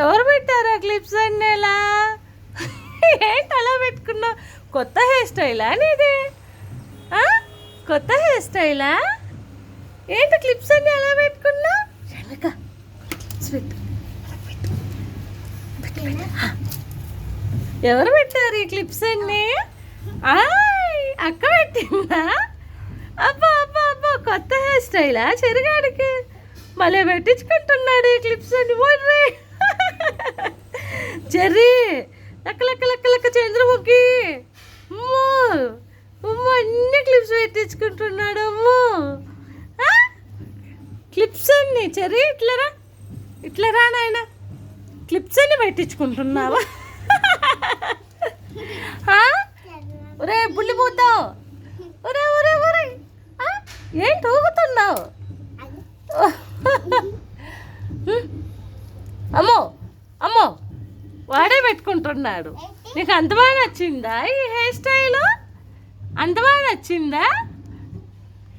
ఎవరు పెట్టారు ఆ క్లిప్స్ అన్నీ ఎలా? ఏంటి అలా పెట్టుకున్నావు? కొత్త హెయిర్ స్టైలా నీది? కొత్త హెయిర్ స్టైలా? ఏంటి క్లిప్స్ అన్నీ ఎలా పెట్టుకున్నావు? క్లిప్స్ పెట్టు. ఎవరు పెట్టారు ఈ క్లిప్స్ అన్నీ? అక్క పెట్టిందా? అబ్బా అబ్బా అబ్బా, కొత్త హెయిర్ స్టైలా చెరుగాడికి? మళ్ళీ పెట్టించుకుంటున్నాడు ఈ క్లిప్స్ అని. ఓర్రే చెర్రీ, లెక్క లెక్క లెక్క లెక్క చంద్రముఖి, అమ్మో అమ్మో, అన్ని క్లిప్స్ పెట్టించుకుంటున్నాడు. అమ్మో క్లిప్స్ అన్ని. చెర్రీ ఇట్లరా, ఇట్లరా నాయన, క్లిప్స్ అన్ని పెట్టించుకుంటున్నావా? ఒరే బుల్లిపోతావు, ఒరే ఒరే ఒరే, ఏంటి ఊగుతున్నావు? అమ్మో అమ్మో, వాడే పెట్టుకుంటున్నాడు. నీకు అంత బాగా నచ్చిందా ఈ హెయిర్ స్టైల్? అంత బాగా నచ్చిందా?